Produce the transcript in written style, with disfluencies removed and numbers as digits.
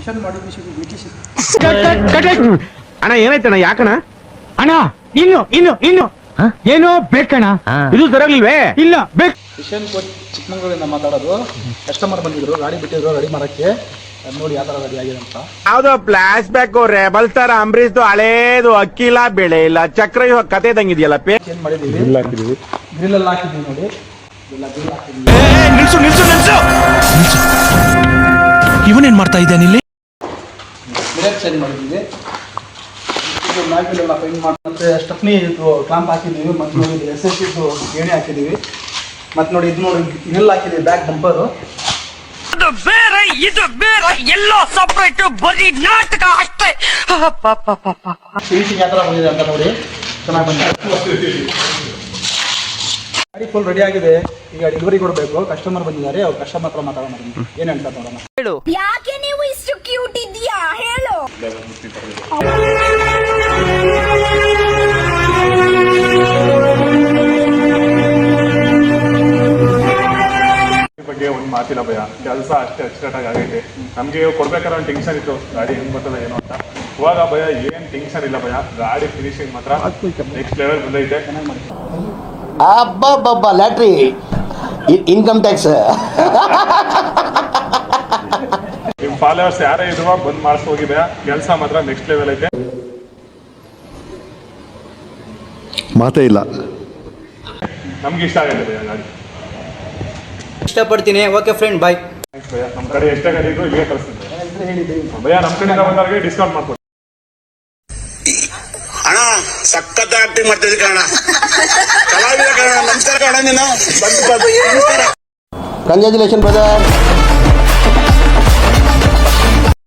Mission ಮಾಡಿದ್ವಿ British. ಅಣ್ಣ ಏನಾಯ್ತಣ್ಣ ಯಾಕಣ? ಅಣ್ಣ ಇನ್ನು ಏನೋ ಬೇಕಣ್ಣ. ಇದು ಸರಿಯಾಗ್ಲಿಲ್ವೇ? ಇಲ್ಲ ಬೇಕು. ಮಿಷನ್ ಕೋಚ್ ಚಿಕ್ಕಮಂಗ್ಳೂರಿಂದ ಮಾತಾಡೋದು. ಕಸ್ಟಮರ್ ಬಂದಿದ್ರು, ಗಾಡಿ ಬಿಟ್ಟಿದ್ರು ರೆಡಿ ಮಾಡಕ್ಕೆ. ನೋಡಿ ಯಾವ ತರ ರೆಡಿ ಆಗಿದೆ ಅಂತ. ಯಾವ್ದೋ ಫ್ಲಾಶ್ ಬ್ಯಾಕ್ ರೆಬಲ್ ಸ್ಟಾರ್ ಅಂಬರೀಶ್ದು ಹಳೇದು ಅಕ್ಕಿ ಇಲ್ಲ ಬೆಳೆ ಇಲ್ಲ ಚಕ್ರ ಇವಾಗ ಕತೆ ಇದ್ದಂಗಿದೆಯಲ್ಲ ಪೇ ಏನ್ ಮಾಡಿದೀವಿ, ಗ್ರಿಲ್ ಎಲ್ಲ ಹಾಕಿದೀವಿ ನೋಡಿ. ಇವನೇನ್ ಮಾಡ್ತಾ ಇದ್ದಾನೆ ಇಲ್ಲಿ? ಮಿರರ್ ಚೇಂಜ್ ಮಾಡಿದೀವಿ. ನಾಲ್ಕೆಲ್ಲ ಪೇಂಟ್ ಮಾಡಿ ಮತ್ತೆ ಸ್ಟೆಪ್ನಿ ಇದು ಕ್ಲಾಂಪ್ ಹಾಕಿದೀವಿ. ಮತ್ತೆ ನೋಡಿ SS ಇದು ಏಣಿ ಹಾಕಿದೀವಿ. ಮತ್ತೆ ನೋಡಿ ಇದು ನೋಡಿ ಗ್ರಿಲ್ ಹಾಕಿದೀವಿ, ಬ್ಯಾಕ್ ಬಂಪರು. ಇದು ಬೇರೆ ಎಲ್ಲೋ ಸಪರೇಟ್ ಬರೀ ನಾಟಕ ಅಷ್ಟೇ. ಫಿನಿಶಿಂಗ್ ಯಾವ ಥರ ಬಂದಿದೆ ಅಂತ ನೋಡಿ, ಚೆನ್ನಾಗಿ ಬಂದಿದೆ. ಗಾಡಿ ಫುಲ್ ರೆಡಿ ಆಗಿದೆ. ಈಗ ಡೆಲಿವರಿ ಕೊಡಬೇಕು. ಕಸ್ಟಮರ್ ಬಂದಿದ್ದಾರೆ, ಅವ್ರು ಕಸ್ಟಮರ್ ಹತ್ರ ಮಾತಾಡೋಣ. ಏನು ಹೇಳ್ತಾರೆ ನೋಡೋಣ. ಯಾಕೆ ನೀವು ಇಷ್ಟು ಕ್ಯೂಟ್ ಇದೆಯಾ ಹೇಳು. ಬಗ್ಗೆ ಒಂದು ಮಾತಿಲ್ಲ ಭಯ, ಕೆಲಸ ಅಷ್ಟೇ ಅಚ್ಚುಕಟ್ಟಾಗಿ ಆಗೈತೆ. ನಮಗೆ ಕೊಡ್ಬೇಕಾದ್ರೆ ಒಂದು ಟೆನ್ಷನ್ ಇತ್ತು, ಗಾಡಿ ಹೆಂಗ್ ಬರ್ತದೆ ಏನು ಅಂತ. ಇವಾಗ ಭಯ ಏನ್ ಟೆನ್ಷನ್ ಇಲ್ಲ ಭಯ, ಗಾಡಿ ಫಿನಿಶಿಂಗ್ ಮಾತ್ರ ನೆಕ್ಸ್ಟ್ ಲೆವೆಲ್ ಬಂದೈತೆ. ಅಬ್ಬಬ್ಬಬ್ಬ ಲ್ಯಾಟ್ರಿ ಇನ್ಕಮ್ ಟ್ಯಾಕ್ಸ್. ನಿಮ್ ಫಾಲೋವರ್ಸ್ ಯಾರೇ ಇರುವ ಬಂದ್ ಮಾಡಿಸ್ ಹೋಗಿ ಭಯ, ಕೆಲಸ ಮಾತ್ರ ನೆಕ್ಸ್ಟ್ ಲೆವೆಲ್ ಐತೆ. ಮಾತೇ ಇಲ್ಲ, ನಮ್ಗೆ ಇಷ್ಟ ಆಗೈತೆ ಭಯ ಗಾಡಿ. ಇಷ್ಟಪಡ್ತೀನಿ. ಓಕೆ ಫ್ರೆಂಡ್, ಬಾಯ್. ಥ್ಯಾಂಕ್ಸ್ ಭಯ. ನಮ್ಮ ಕಡೆ ಎಷ್ಟೇ ಗಾಡಿ ಇದ್ರು ಇಲ್ಲಿಗೆ ಕಳಿಸ್ತೀನಿ ಭಯ. ನಮ್ಮ ಕಡೆಯಿಂದ ಬಂದವರಿಗೆ ಡಿಸ್ಕೌಂಟ್ ಮಾಡ್ಕೊಡಿ ಅಣ್ಣ. ಸಖತ್ ಆಕ್ಟಿಂಗ್ ಮಾಡ್ತಿದ್ದೆ ಕಣ, ಕಲಾವಿದ ಕಣ. ನಮಸ್ಕಾರ ಕಣ, ನೀನು ಬಂದು. Congratulation brother.